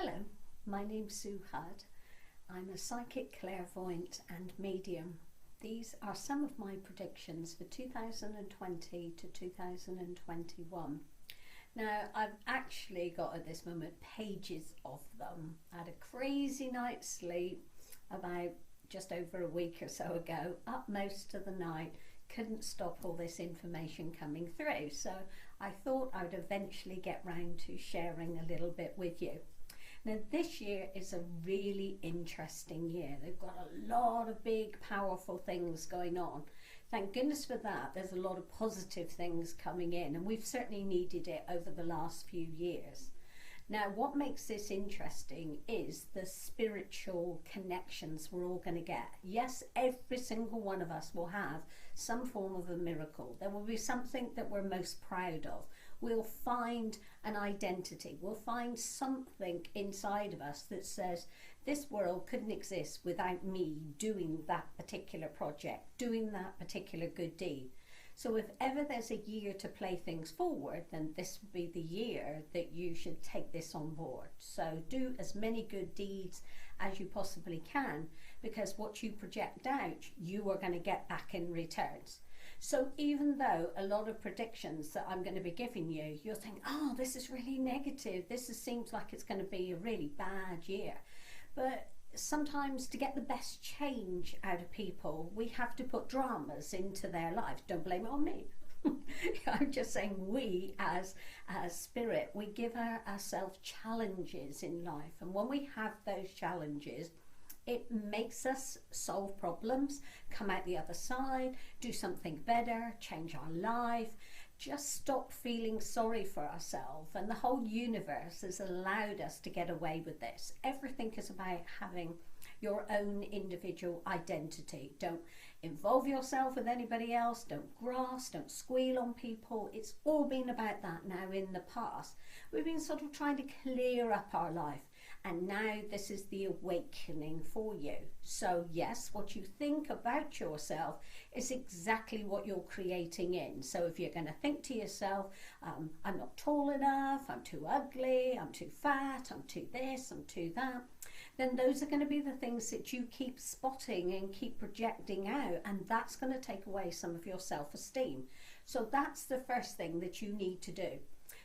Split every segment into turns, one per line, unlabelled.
Hello, my name's Sue Hudd. I'm a psychic, clairvoyant and medium. These are some of my predictions for 2020 to 2021. Now, I've actually got at this moment pages of them. I had a crazy night's sleep about just over a week or so ago, up most of the night, couldn't stop all this information coming through. So I thought I would eventually get round to sharing a little bit with you. Now, this year is a really interesting year. They've got a lot of big, powerful things going on. Thank goodness for that. There's a lot of positive things coming in, and we've certainly needed it over the last few years. Now, what makes this interesting is the spiritual connections we're all going to get. Yes, every single one of us will have some form of a miracle. There will be something that we're most proud of. We'll find an identity. We'll find something inside of us that says, this world couldn't exist without me doing that particular project, doing that particular good deed. So if ever there's a year to play things forward, then this would be the year that you should take this on board. So do as many good deeds as you possibly can, because what you project out, you are going to get back in returns. So even though a lot of predictions that I'm going to be giving you, you'll think, oh, this is really negative. Seems like it's going to be a really bad year. But sometimes to get the best change out of people, we have to put dramas into their lives. Don't blame it on me. I'm just saying we as spirit, we give ourselves challenges in life. And when we have those challenges, it makes us solve problems, come out the other side, do something better, change our life, just stop feeling sorry for ourselves. And the whole universe has allowed us to get away with this. Everything is about having your own individual identity. Don't involve yourself with anybody else, don't grasp, don't squeal on people. It's all been about that now in the past. We've been sort of trying to clear up our life. And now this is the awakening for you. So yes, what you think about yourself is exactly what you're creating in. So if you're going to think to yourself, I'm not tall enough, I'm too ugly, I'm too fat, I'm too this, I'm too that, then those are going to be the things that you keep spotting and keep projecting out, and that's going to take away some of your self-esteem. So that's the first thing that you need to do.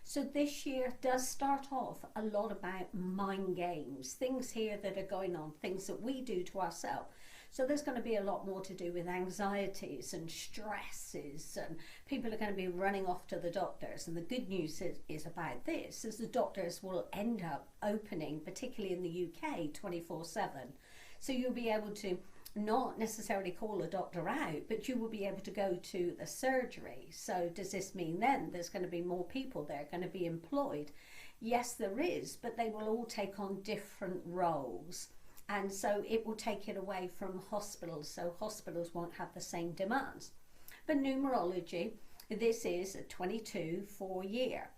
So this year does start off a lot about mind games, things here that are going on, things that we do to ourselves. So there's going to be a lot more to do with anxieties and stresses, and people are going to be running off to the doctors. And the good news is about this, is the doctors will end up opening, particularly in the UK, 24/7. So you'll be able to not necessarily call a doctor out, but you will be able to go to the surgery. So does this mean then there's going to be more people there going to be employed? Yes, there is, but they will all take on different roles. And so it will take it away from hospitals, so hospitals won't have the same demands. But numerology, this is a 22-4 year.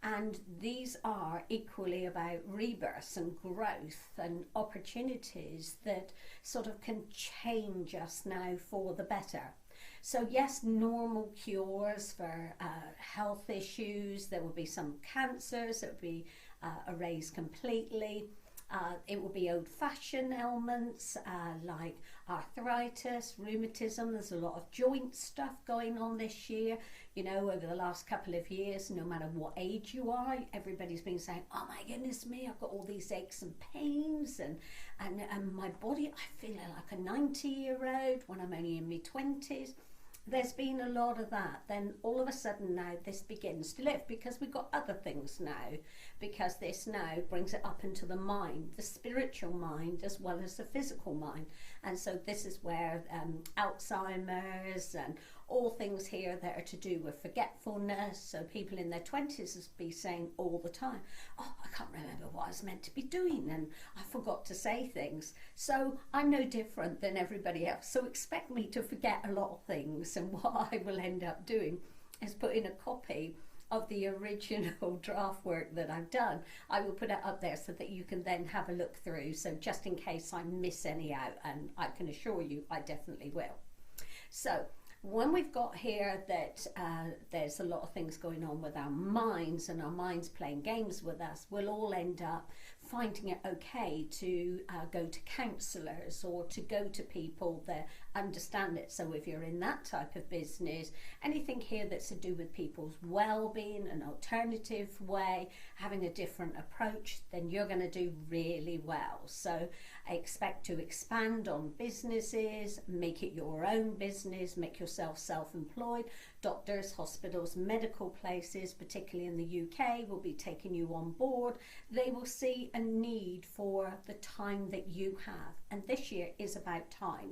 And these are equally about rebirth and growth and opportunities that sort of can change us now for the better. So yes, normal cures for health issues. There will be some cancers that will be erased completely. It will be old-fashioned ailments like arthritis, rheumatism. There's a lot of joint stuff going on this year. You know, over the last couple of years, no matter what age you are, everybody's been saying, oh my goodness me, I've got all these aches and pains, and my body, I feel like a 90-year-old when I'm only in my 20s. There's been a lot of that. Then all of a sudden now this begins to lift, because we've got other things now, because this now brings it up into the mind, the spiritual mind as well as the physical mind. And so this is where Alzheimer's and all things here that are to do with forgetfulness. So people in their 20s will be saying all the time, oh, I can't remember what I was meant to be doing and I forgot to say things. So I'm no different than everybody else. So expect me to forget a lot of things, and what I will end up doing is putting a copy of the original draft work that I've done. I will put it up there so that you can then have a look through, so just in case I miss any out, and I can assure you I definitely will. So when we've got here that there's a lot of things going on with our minds, and our minds playing games with us, we'll all end up finding it okay to go to counsellors or to go to people that understand it. So if you're in that type of business, anything here that's to do with people's well-being, an alternative way, having a different approach, then you're going to do really well. So I expect to expand on businesses, make it your own business, make yourself self-employed. Doctors, hospitals, medical places, particularly in the UK, will be taking you on board. They will see a need for the time that you have. And this year is about time.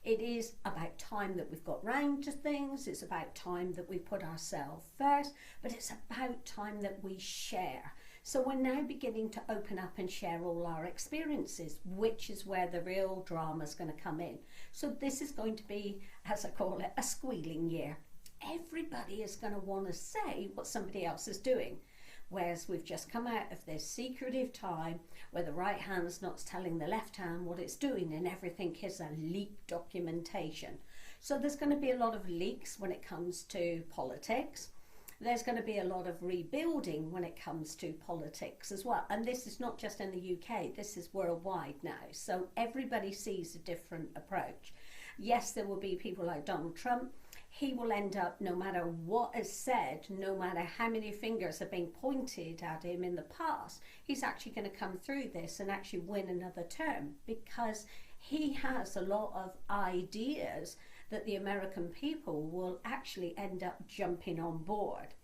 It is about time that we've got round to things. It's about time that we put ourselves first, but it's about time that we share. So we're now beginning to open up and share all our experiences, which is where the real drama is going to come in. So this is going to be, as I call it, a squealing year. Everybody is going to want to say what somebody else is doing. Whereas we've just come out of this secretive time where the right hand's not telling the left hand what it's doing, and everything is a leak documentation. So there's going to be a lot of leaks when it comes to politics. There's going to be a lot of rebuilding when it comes to politics as well. And this is not just in the UK, this is worldwide now. So everybody sees a different approach. Yes, there will be people like Donald Trump. He will end up, no matter what is said, no matter how many fingers have been pointed at him in the past, he's actually going to come through this and actually win another term, because he has a lot of ideas that the American people will actually end up jumping on board.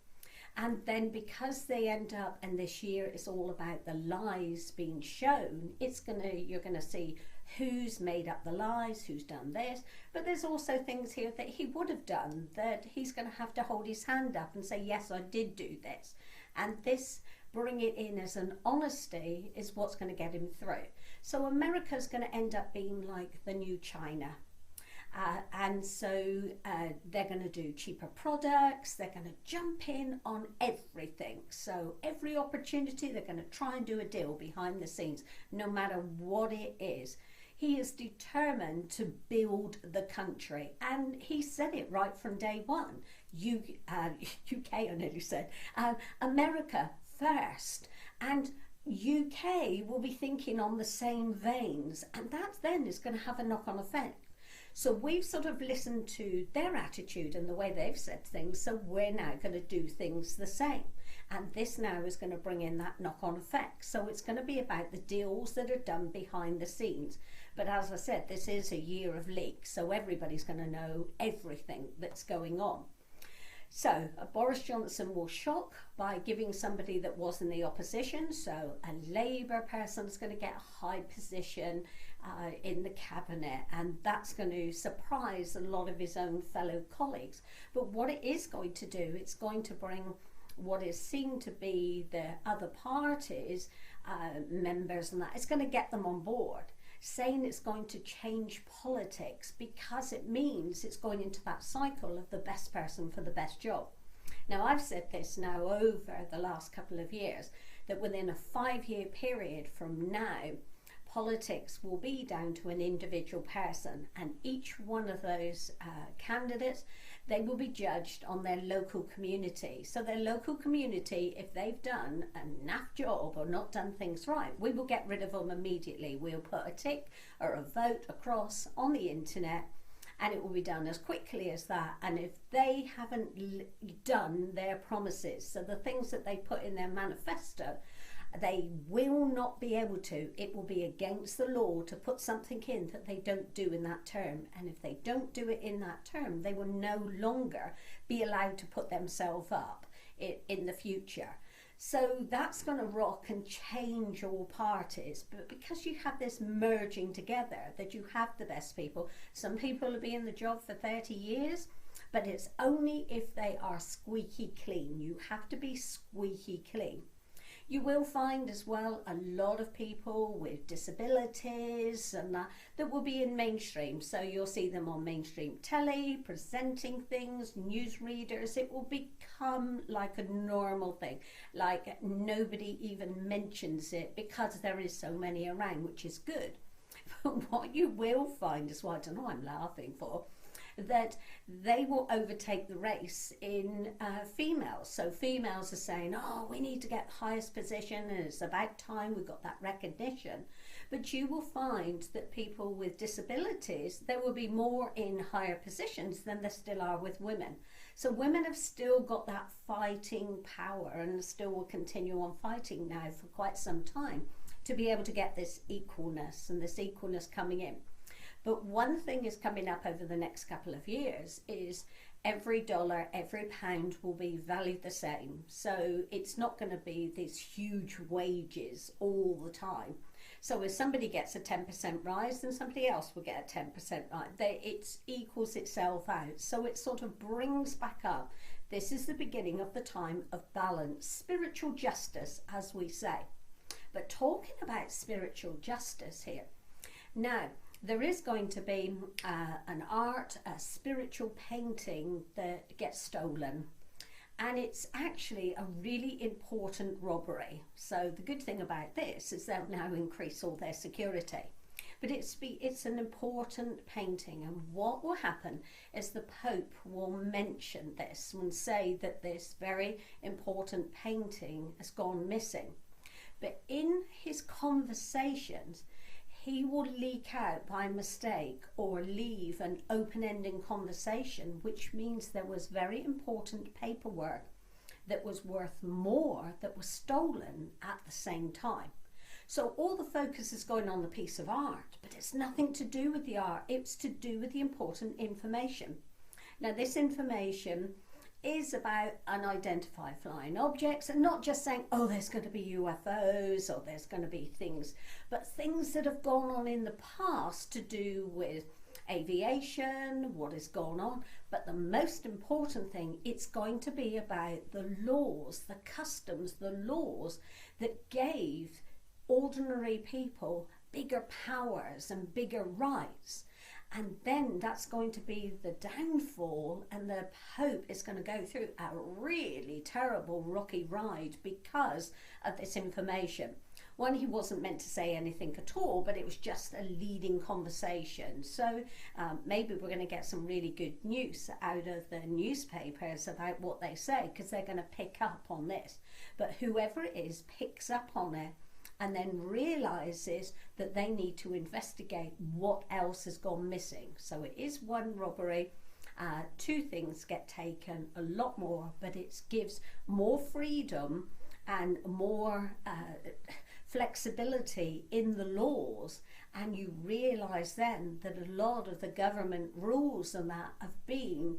And then because they end up, and this year is all about the lies being shown, you're going to see who's made up the lies, who's done this. But there's also things here that he would have done, that he's going to have to hold his hand up and say, yes, I did do this. And this, bring it in as an honesty, is what's going to get him through. So America's going to end up being like the new China. And so they're going to do cheaper products, they're going to jump in on everything. So every opportunity, they're going to try and do a deal behind the scenes, no matter what it is. He is determined to build the country, and he said it right from day one. UK, I nearly said, America first, and UK will be thinking on the same veins, and that then is going to have a knock-on effect. So we've sort of listened to their attitude and the way they've said things, so we're now going to do things the same. And this now is going to bring in that knock-on effect. So it's going to be about the deals that are done behind the scenes. But as I said, this is a year of leaks, so everybody's going to know everything that's going on. So Boris Johnson will shock by giving somebody that was in the opposition, so a Labour person is going to get a high position in the cabinet, and that's going to surprise a lot of his own fellow colleagues. But what it is going to do, it's going to bring what is seen to be the other parties, members and that, it's going to get them on board, saying it's going to change politics, because it means it's going into that cycle of the best person for the best job. Now, I've said this now over the last couple of years, that within a 5-year period from now, politics will be down to an individual person, and each one of those candidates, they will be judged on their local community. So their local community, if they've done a naff job or not done things right, we will get rid of them immediately. We'll put a tick or a vote across on the internet, and it will be done as quickly as that. And if they haven't done their promises, so the things that they put in their manifesto, they will not be able to. It will be against the law to put something in that they don't do in that term. And if they don't do it in that term, they will no longer be allowed to put themselves up in the future. So that's going to rock and change all parties. But because you have this merging together, that you have the best people, some people will be in the job for 30 years, but it's only if they are squeaky clean. You have to be squeaky clean. You will find as well a lot of people with disabilities and that will be in mainstream. So you'll see them on mainstream telly, presenting things, newsreaders. It will become like a normal thing, like nobody even mentions it because there is so many around, which is good. But what you will find is what I don't know I'm laughing for. that they will overtake the race in females. So females are saying, oh, we need to get the highest position and it's about time we got that recognition. But you will find that people with disabilities, there will be more in higher positions than there still are with women. So women have still got that fighting power and still will continue on fighting now for quite some time to be able to get this equalness and this equalness coming in. But one thing is coming up over the next couple of years is every dollar, every pound will be valued the same. So it's not going to be these huge wages all the time. So if somebody gets a 10% rise, then somebody else will get a 10% rise. It equals itself out. So it sort of brings back up. This is the beginning of the time of balance, spiritual justice, as we say. But talking about spiritual justice here, now there is going to be an art, a spiritual painting that gets stolen. And it's actually a really important robbery. So the good thing about this is they'll now increase all their security. But it's an important painting, and what will happen is the Pope will mention this and say that this very important painting has gone missing. But in his conversations, he will leak out by mistake or leave an open-ending conversation, which means there was very important paperwork that was worth more that was stolen at the same time. So all the focus is going on the piece of art, but it's nothing to do with the art, it's to do with the important information. Now this information is about unidentified flying objects, and not just saying, oh, there's going to be UFOs or there's going to be things, but things that have gone on in the past to do with aviation, what has gone on. But the most important thing, it's going to be about the laws, the customs, the laws that gave ordinary people bigger powers and bigger rights. And then that's going to be the downfall, and the Pope is going to go through a really terrible rocky ride because of this information. One, he wasn't meant to say anything at all, but it was just a leading conversation. So maybe we're going to get some really good news out of the newspapers about what they say, because they're going to pick up on this. But whoever it is picks up on it and then realizes that they need to investigate what else has gone missing. So it is one robbery, two things get taken, a lot more, but it gives more freedom and more flexibility in the laws, and you realize then that a lot of the government rules and that have been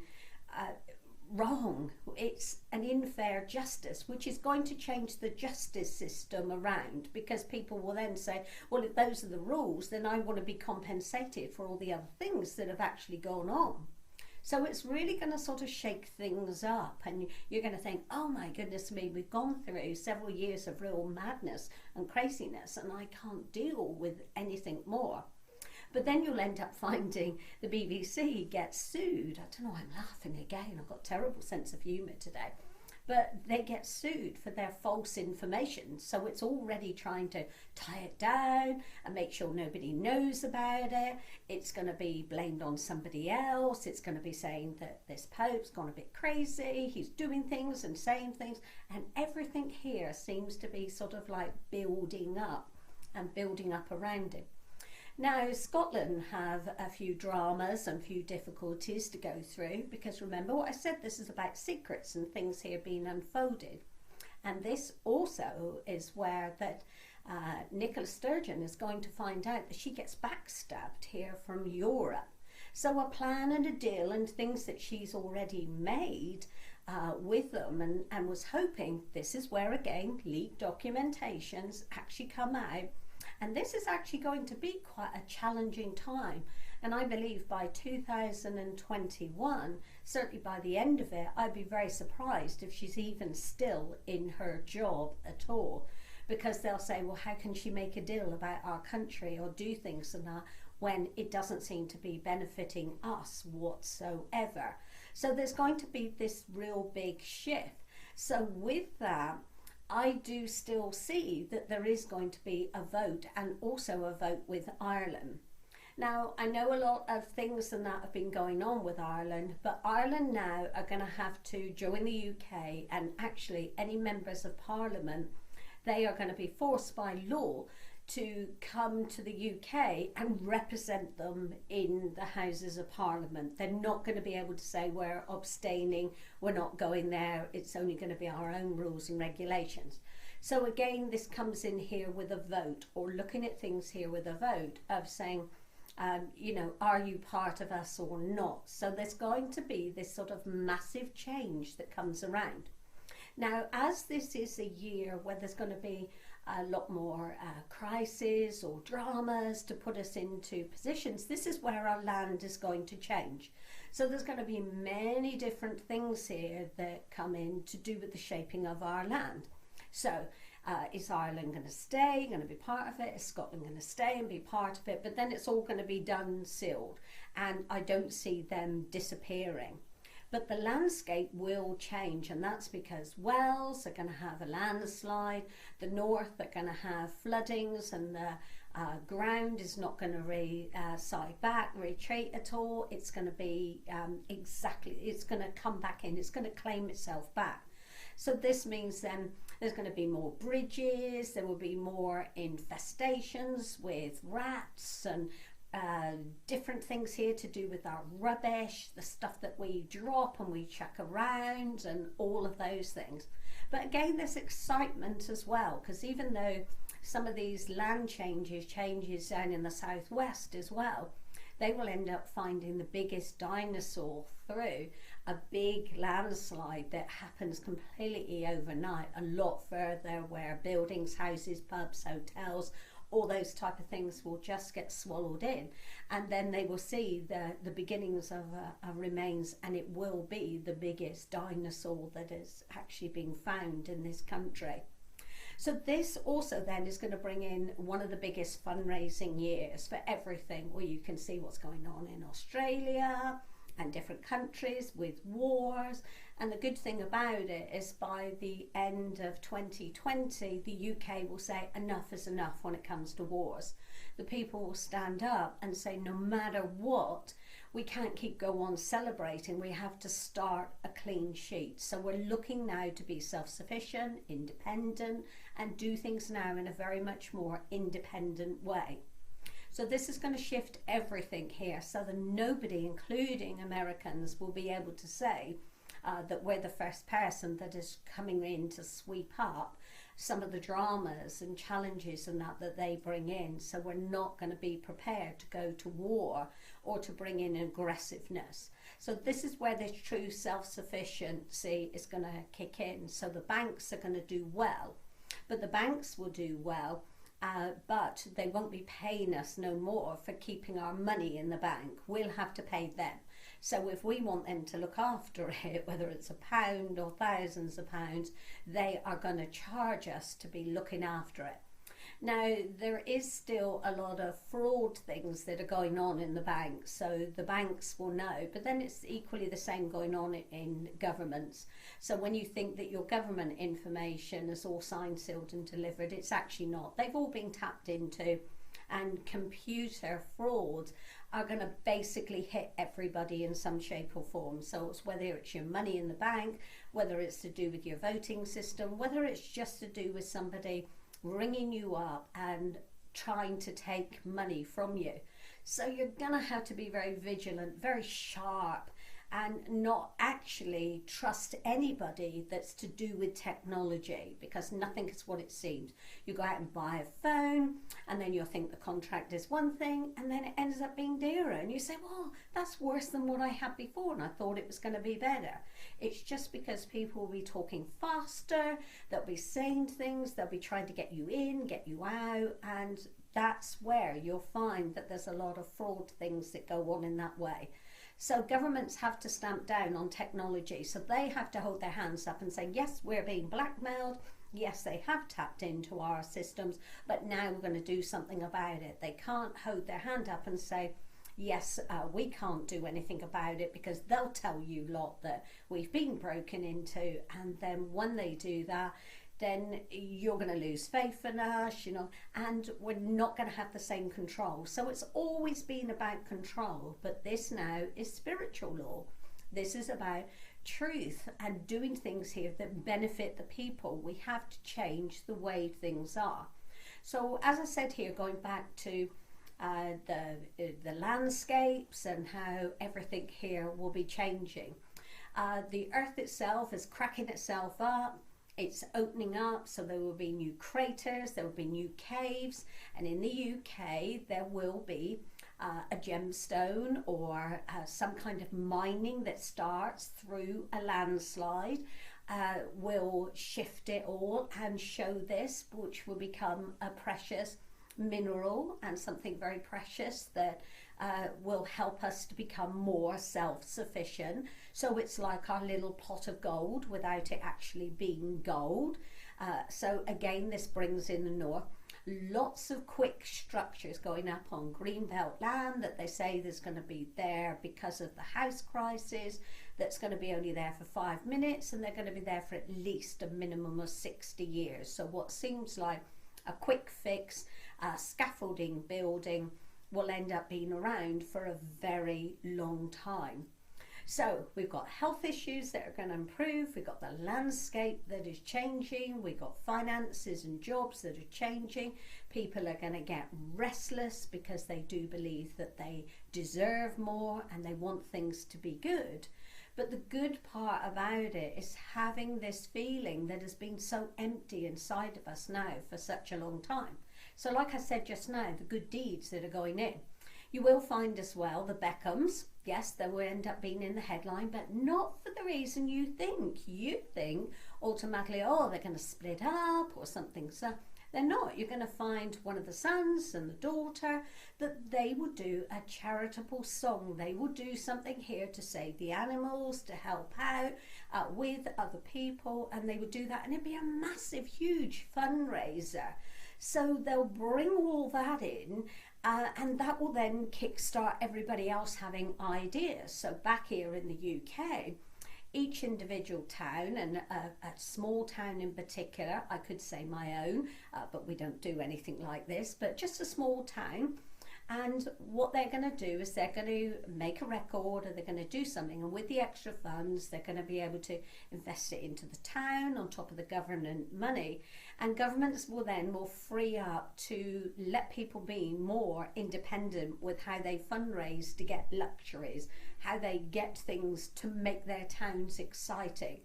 wrong. It's an unfair justice, which is going to change the justice system around, because people will then say, well, if those are the rules, then I want to be compensated for all the other things that have actually gone on. So it's really going to sort of shake things up, and you're going to think, oh my goodness me, we've gone through several years of real madness and craziness, and I can't deal with anything more. But then you'll end up finding the BBC gets sued. I don't know, I'm laughing again. I've got a terrible sense of humour today. But they get sued for their false information. So it's already trying to tie it down and make sure nobody knows about it. It's going to be blamed on somebody else. It's going to be saying that this Pope's gone a bit crazy. He's doing things and saying things. And everything here seems to be sort of like building up and building up around it. Now, Scotland have a few dramas and a few difficulties to go through, because remember what I said, this is about secrets and things here being unfolded. And this also is where that Nicola Sturgeon is going to find out that she gets backstabbed here from Europe. So a plan and a deal and things that she's already made with them, and was hoping, this is where again leaked documentations actually come out. And this is actually going to be quite a challenging time. And I believe by 2021, certainly by the end of it, I'd be very surprised if she's even still in her job at all. Because they'll say, well, how can she make a deal about our country or do things and that when it doesn't seem to be benefiting us whatsoever? So there's going to be this real big shift. So with that, I do still see that there is going to be a vote, and also a vote with Ireland. Now, I know a lot of things and that have been going on with Ireland, but Ireland now are going to have to join the UK, and actually any members of Parliament, they are going to be forced by law to come to the UK and represent them in the Houses of Parliament. They're not going to be able to say we're abstaining, we're not going there, it's only going to be our own rules and regulations. So again, this comes in here with a vote, or looking at things here with a vote of saying, you know, are you part of us or not? So there's going to be this sort of massive change that comes around. Now, as this is a year where there's going to be a lot more crises or dramas to put us into positions, this is where our land is going to change. So there's going to be many different things here that come in to do with the shaping of our land. So is Ireland going to stay, going to be part of it? Is Scotland going to stay and be part of it? But then it's all going to be done sealed, and I don't see them disappearing. But the landscape will change, and that's because Wales are going to have a landslide, the north are going to have floodings, and the ground is not going to retreat at all. It's going to be it's going to come back in, it's going to claim itself back. So this means then there's going to be more bridges, there will be more infestations with rats and different things here to do with our rubbish, the stuff that we drop and we chuck around, and all of those things. But again, there's excitement as well, because even though some of these land changes down in the southwest as well, they will end up finding the biggest dinosaur through a big landslide that happens completely overnight, a lot further, where buildings, houses, pubs, hotels, all those type of things will just get swallowed in, and then they will see the beginnings of remains, and it will be the biggest dinosaur that is actually being found in this country. So this also then is going to bring in one of the biggest fundraising years for everything, where you can see what's going on in Australia and different countries with wars. And the good thing about it is by the end of 2020, the UK will say enough is enough when it comes to wars. The people will stand up and say, no matter what, we can't keep go on celebrating, we have to start a clean sheet. So we're looking now to be self-sufficient, independent, and do things now in a very much more independent way. So this is going to shift everything here, so that nobody, including Americans, will be able to say that we're the first person that is coming in to sweep up some of the dramas and challenges and that they bring in. So we're not going to be prepared to go to war or to bring in aggressiveness. So this is where this true self-sufficiency is going to kick in. So the banks are going to do well, but the banks will do well, but they won't be paying us no more for keeping our money in the bank. We'll have to pay them. So if we want them to look after it, whether it's £1 or thousands of pounds, they are going to charge us to be looking after it. Now, there is still a lot of fraud things that are going on in the banks, so the banks will know, but then it's equally the same going on in governments. So when you think that your government information is all signed, sealed and delivered, it's actually not. They've all been tapped into, and computer fraud are going to basically hit everybody in some shape or form. So it's whether it's your money in the bank, whether it's to do with your voting system, whether it's just to do with somebody ringing you up and trying to take money from you. So you're going to have to be very vigilant, very sharp, and not actually trust anybody that's to do with technology, because nothing is what it seems. You go out and buy a phone, and then you'll think the contract is one thing, and then it ends up being dearer, and you say, well, that's worse than what I had before, and I thought it was going to be better. It's just because people will be talking faster, they'll be saying things, they'll be trying to get you in, get you out, and that's where you'll find that there's a lot of fraud things that go on in that way. So governments have to stamp down on technology. So they have to hold their hands up and say, yes, we're being blackmailed. Yes, they have tapped into our systems, but now we're going to do something about it. They can't hold their hand up and say, yes, we can't do anything about it, because they'll tell you lot that we've been broken into. And then when they do that, then you're going to lose faith in us, you know, and we're not going to have the same control. So it's always been about control, but this now is spiritual law. This is about truth and doing things here that benefit the people. We have to change the way things are. So as I said here, going back to the landscapes and how everything here will be changing. The earth itself is cracking itself up. It's opening up, so there will be new craters, there will be new caves, and in the UK there will be a gemstone or some kind of mining that starts through a landslide, will shift it all and show this, which will become a precious mineral and something very precious that will help us to become more self-sufficient. So it's like our little pot of gold without it actually being gold. So again, this brings in the north lots of quick structures going up on greenbelt land that they say there's going to be there because of the house crisis, that's going to be only there for 5 minutes, and they're going to be there for at least a minimum of 60 years. So what seems like a quick fix, scaffolding building, will end up being around for a very long time. So we've got health issues that are going to improve, we've got the landscape that is changing, we've got finances and jobs that are changing. People are going to get restless because they do believe that they deserve more and they want things to be good. But the good part about it is having this feeling that has been so empty inside of us now for such a long time. So like I said just now, the good deeds that are going in. You will find as well the Beckhams. Yes, they will end up being in the headline, but not for the reason you think. You think automatically, oh, they're going to split up or something. So they're not. You're going to find one of the sons and the daughter that they will do a charitable song. They will do something here to save the animals, to help out with other people, and they will do that, and it'd be a massive, huge fundraiser. So they'll bring all that in, and that will then kickstart everybody else having ideas. So back here in the UK, each individual town, and a small town in particular, I could say my own, but we don't do anything like this, but just a small town. And what they're going to do is they're going to make a record, or they're going to do something, and with the extra funds they're going to be able to invest it into the town on top of the government money, and governments will then free up to let people be more independent with how they fundraise to get luxuries, how they get things to make their towns exciting.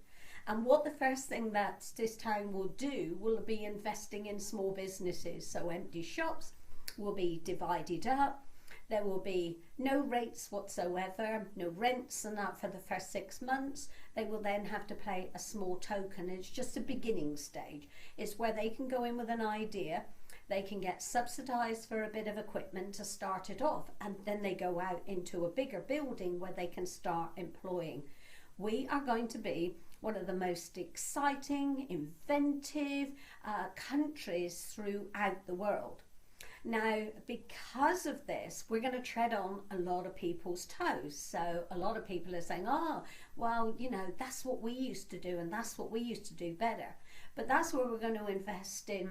And what the first thing that this town will do will be investing in small businesses. So empty shops will be divided up. There will be no rates whatsoever, no rents and that for the first 6 months. They will then have to pay a small token. It's just a beginning stage. It's where they can go in with an idea. They can get subsidised for a bit of equipment to start it off, and then they go out into a bigger building where they can start employing. We are going to be one of the most exciting, inventive countries throughout the world. Now, because of this, we're going to tread on a lot of people's toes. So a lot of people are saying, oh, well, you know, that's what we used to do and that's what we used to do better. But that's where we're going to invest in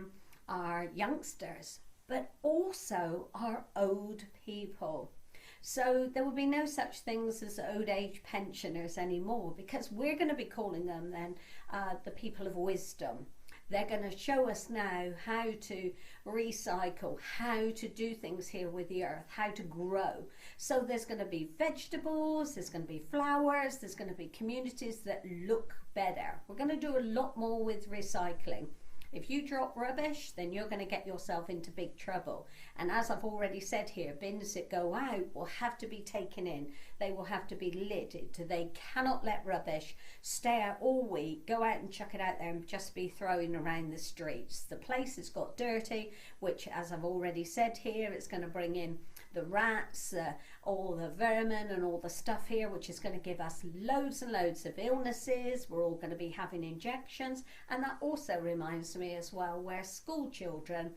our youngsters, but also our old people. So there will be no such things as old age pensioners anymore, because we're going to be calling them then the people of wisdom. They're going to show us now how to recycle, how to do things here with the earth, how to grow. So there's going to be vegetables, there's going to be flowers, there's going to be communities that look better. We're going to do a lot more with recycling. If you drop rubbish, then you're going to get yourself into big trouble. And as I've already said here, bins that go out will have to be taken in. They will have to be lidded. They cannot let rubbish stay out all week, go out and chuck it out there and just be thrown around the streets. The place has got dirty, which, as I've already said here, it's going to bring in the rats, all the vermin and all the stuff here, which is going to give us loads and loads of illnesses. We're all going to be having injections. And that also reminds me as well, where school children,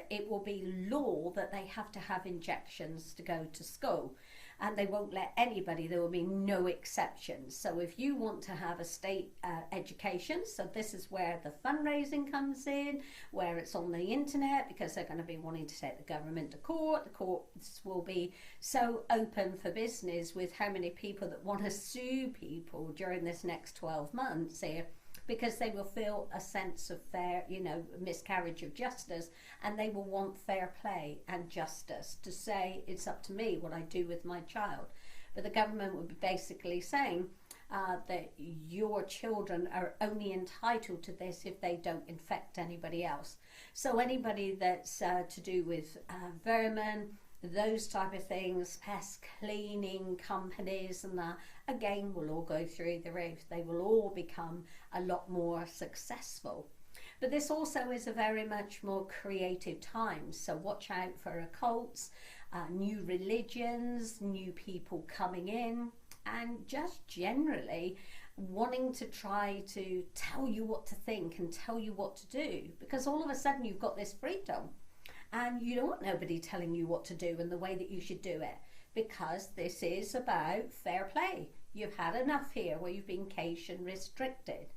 it will be law that they have to have injections to go to school. and they won't let anybody, there will be no exceptions. So if you want to have a state education, so this is where the fundraising comes in, where it's on the internet, because they're going to be wanting to take the government to court. The courts will be so open for business with how many people that want to sue people during this next 12 months here, because they will feel a sense of fair, miscarriage of justice, and they will want fair play and justice to say it's up to me what I do with my child. But the government would be basically saying that your children are only entitled to this if they don't infect anybody else. So anybody that's to do with vermin, those type of things, pest cleaning companies and that, again, will all go through the roof. They will all become a lot more successful. But this also is a very much more creative time, so watch out for occults, new religions, new people coming in, and just generally wanting to try to tell you what to think and tell you what to do, because all of a sudden you've got this freedom. And you don't want nobody telling you what to do and the way that you should do it, because this is about fair play. You've had enough here where you've been caged and restricted.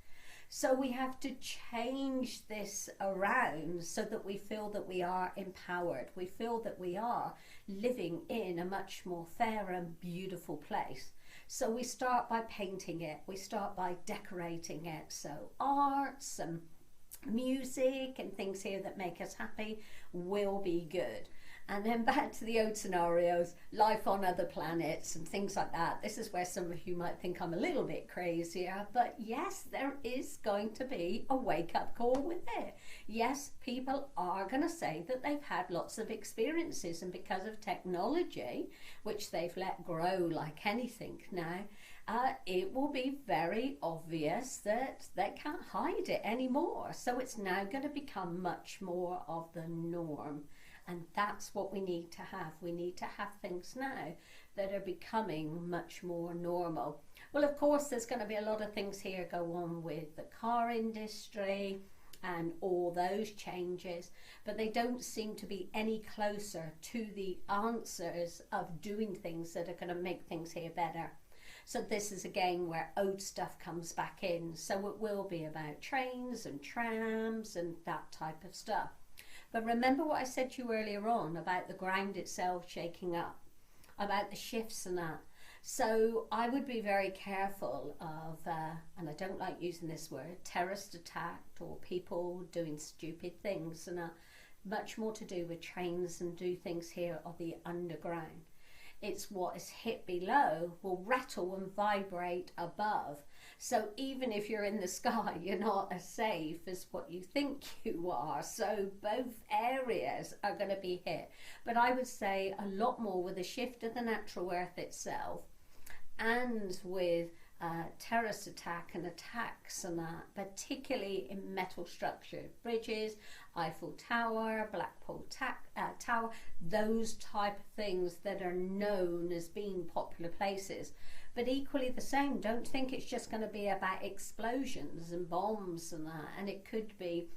So we have to change this around so that we feel that we are empowered. We feel that we are living in a much more fair and beautiful place. So we start by painting it. We start by decorating it. So arts and music and things here that make us happy will be good. And then back to the old scenarios, life on other planets and things like that. This is where some of you might think I'm a little bit crazier, but yes, there is going to be a wake-up call with it. Yes, people are going to say that they've had lots of experiences, and because of technology, which they've let grow like anything now, it will be very obvious that they can't hide it anymore. So it's now going to become much more of the norm. And that's what we need to have. We need to have things now that are becoming much more normal. Well, of course, there's going to be a lot of things here go on with the car industry and all those changes, but they don't seem to be any closer to the answers of doing things that are going to make things here better. So this is again where old stuff comes back in. So it will be about trains and trams and that type of stuff. But remember what I said to you earlier on about the ground itself shaking up, about the shifts and that. So I would be very careful of, and I don't like using this word, terrorist attack or people doing stupid things, and much more to do with trains and do things here of the underground. It's what is hit below will rattle and vibrate above. So even if you're in the sky, you're not as safe as what you think you are. So both areas are going to be hit. But I would say a lot more with the shift of the natural earth itself, and with terrorist attack and attacks and that, particularly in metal structured bridges, Eiffel Tower, Blackpool Tower, those type of things that are known as being popular places. But equally the same, don't think it's just going to be about explosions and bombs and that, and it could be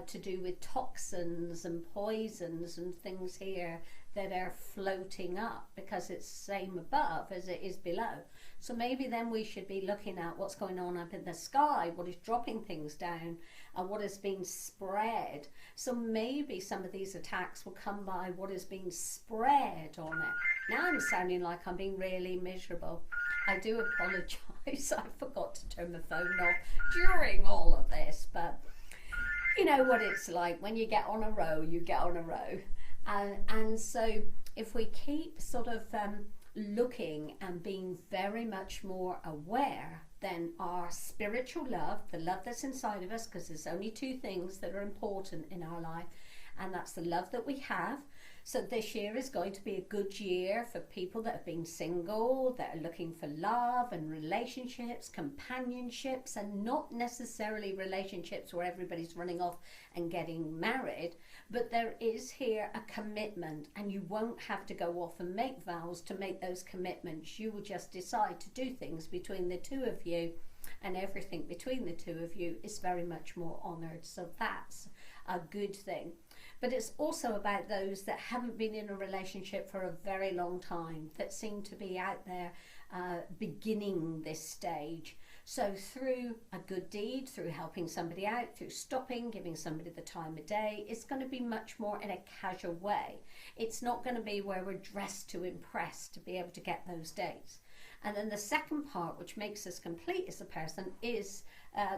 to do with toxins and poisons and things here that are floating up, because it's the same above as it is below. So maybe then we should be looking at what's going on up in the sky, what is dropping things down, and what is being spread. So maybe some of these attacks will come by what is being spread on it. Now I'm sounding like I'm being really miserable. I do apologise. I forgot to turn my phone off during all of this, but you know what it's like when you get on a row, you get on a row. And so if we keep sort of looking and being very much more aware, then our spiritual love, the love that's inside of us, because there's only two things that are important in our life, and that's the love that we have. So this year is going to be a good year for people that have been single, that are looking for love and relationships, companionships, and not necessarily relationships where everybody's running off and getting married. But there is here a commitment, and you won't have to go off and make vows to make those commitments. You will just decide to do things between the two of you, and everything between the two of you is very much more honoured. So that's a good thing. But it's also about those that haven't been in a relationship for a very long time, that seem to be out there beginning this stage. So through a good deed, through helping somebody out, through stopping, giving somebody the time of day, it's going to be much more in a casual way. It's not going to be where we're dressed to impress to be able to get those dates. And then the second part, which makes us complete as a person, is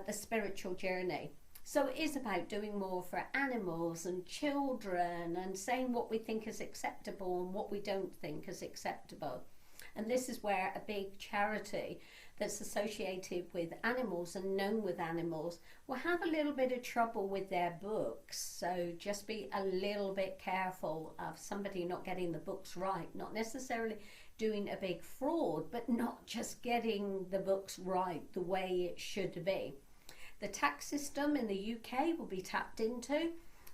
the spiritual journey. So it is about doing more for animals and children, and saying what we think is acceptable and what we don't think is acceptable. And this is where a big charity that's associated with animals and known with animals will have a little bit of trouble with their books. So just be a little bit careful of somebody not getting the books right, not necessarily doing a big fraud, but not just getting the books right the way it should be. The tax system in the UK will be tapped into,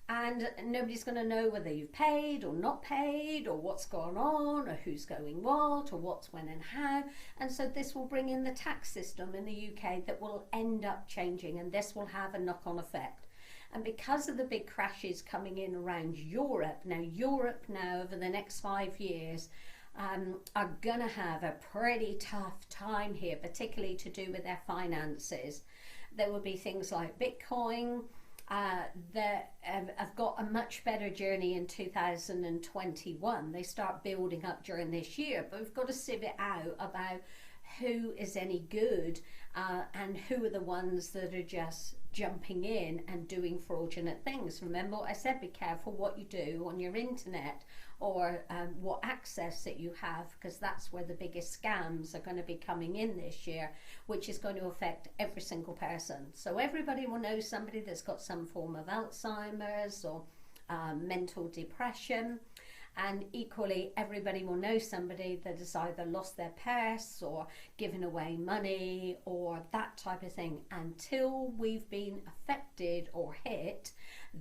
and nobody's going to know whether you've paid or not paid, or what's gone on, or who's going what, or what's when and how. And so this will bring in the tax system in the UK that will end up changing, and this will have a knock-on effect. And because of the big crashes coming in around Europe now over the next 5 years are going to have a pretty tough time here, particularly to do with their finances. There will be things like Bitcoin that have got a much better journey in 2021. They start building up during this year, but we've got to sieve it out about who is any good and who are the ones that are just jumping in and doing fraudulent things. Remember what I said, be careful what you do on your internet, or what access that you have, because that's where the biggest scams are going to be coming in this year, which is going to affect every single person. So everybody will know somebody that's got some form of Alzheimer's or mental depression. And equally, everybody will know somebody that has either lost their purse or given away money or that type of thing. Until we've been affected or hit,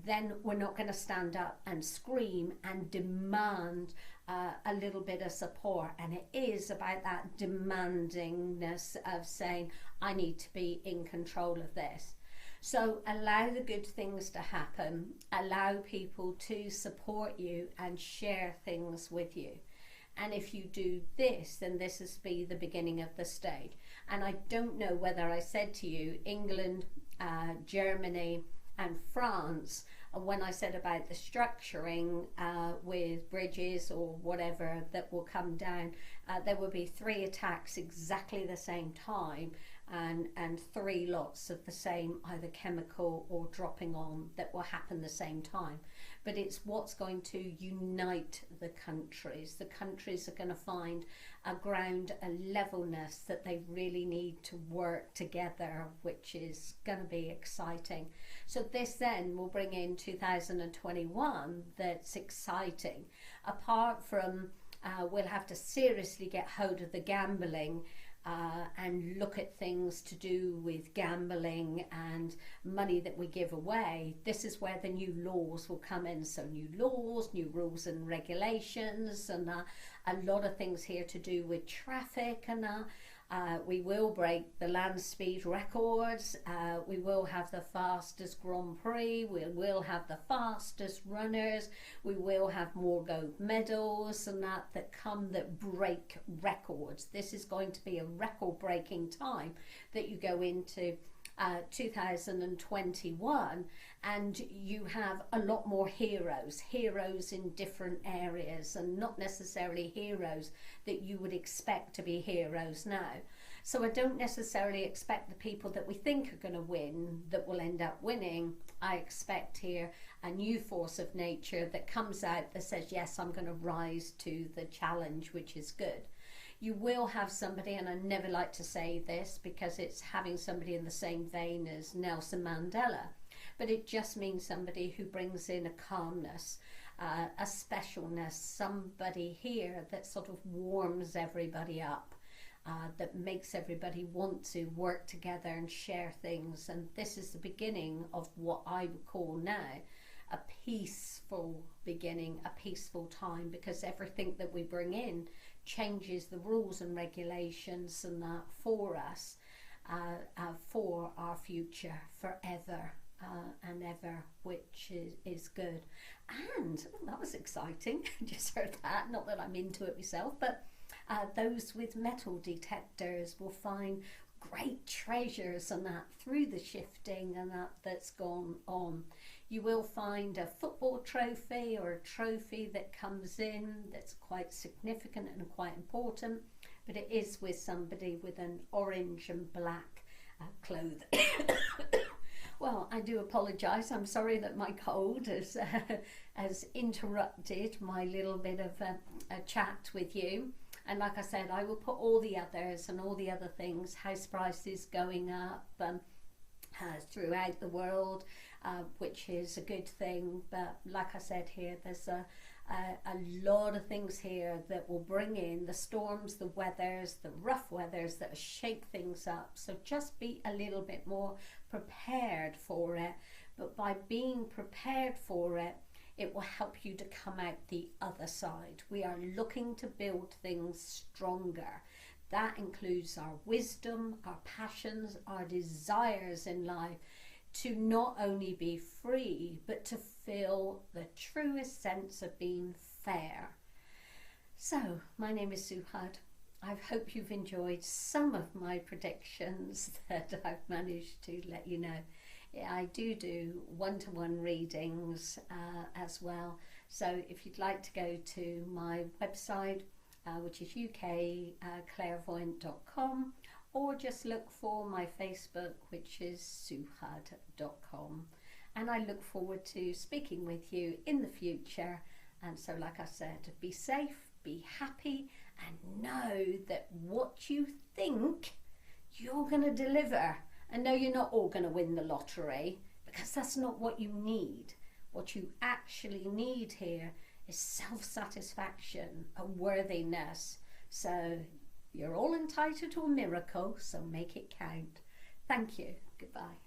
then we're not going to stand up and scream and demand a little bit of support. And it is about that demandingness of saying, I need to be in control of this. So allow the good things to happen, allow people to support you and share things with you. And if you do this, then this is be the beginning of the stage. And I don't know whether I said to you, England, Germany and France, when I said about the structuring with bridges or whatever that will come down, there will be 3 attacks exactly the same time, and 3 lots of the same either chemical or dropping on that will happen the same time. But it's what's going to unite the countries. The countries are going to find a ground, a levelness that they really need to work together, which is going to be exciting. So this then will bring in 2021 that's exciting. Apart from we'll have to seriously get hold of the gambling and look at things to do with gambling and money that we give away. This is where the new laws will come in. So new laws, new rules and regulations, and a lot of things here to do with traffic, and we will break the land speed records. We will have the fastest Grand Prix. We will have the fastest runners. We will have more gold medals and that come that break records. This is going to be a record-breaking time that you go into 2021, and you have a lot more heroes in different areas, and not necessarily heroes that you would expect to be heroes now. So I don't necessarily expect the people that we think are going to win that will end up winning. I expect here a new force of nature that comes out that says, yes, I'm going to rise to the challenge, which is good. You will have somebody, and I never like to say this because it's having somebody in the same vein as Nelson Mandela, but it just means somebody who brings in a calmness, a specialness, somebody here that sort of warms everybody up, that makes everybody want to work together and share things. And this is the beginning of what I would call now a peaceful beginning, a peaceful time, because everything that we bring in changes the rules and regulations and for us, for our future forever. and ever, which is good. And that was exciting. Just heard that, not that I'm into it myself, but those with metal detectors will find great treasures and that through the shifting and that's gone on. You will find a football trophy or a trophy that comes in that's quite significant and quite important, but it is with somebody with an orange and black clothing. Well, I do apologise. I'm sorry that my cold has interrupted my little bit of a chat with you. And like I said, I will put all the others and all the other things, house prices going up throughout the world, which is a good thing. But like I said here, there's a lot of things here that will bring in the storms, the weathers, the rough weathers that shake things up. So just be a little bit more prepared for it. But by being prepared for it, it will help you to come out the other side. We are looking to build things stronger. That includes our wisdom, our passions, our desires in life, to not only be free, but to feel the truest sense of being fair. So, my name is Sue Hudd. I hope you've enjoyed some of my predictions that I've managed to let you know. I do one-to-one readings as well. So if you'd like to go to my website, which is ukclairvoyant.com, or just look for my Facebook, which is suehud.com. And I look forward to speaking with you in the future. And so, like I said, be safe, be happy, and know that what you think you're going to deliver. And no, you're not all going to win the lottery, because that's not what you need. What you actually need here is self-satisfaction, a worthiness. So you're all entitled to a miracle, so make it count. Thank you. Goodbye.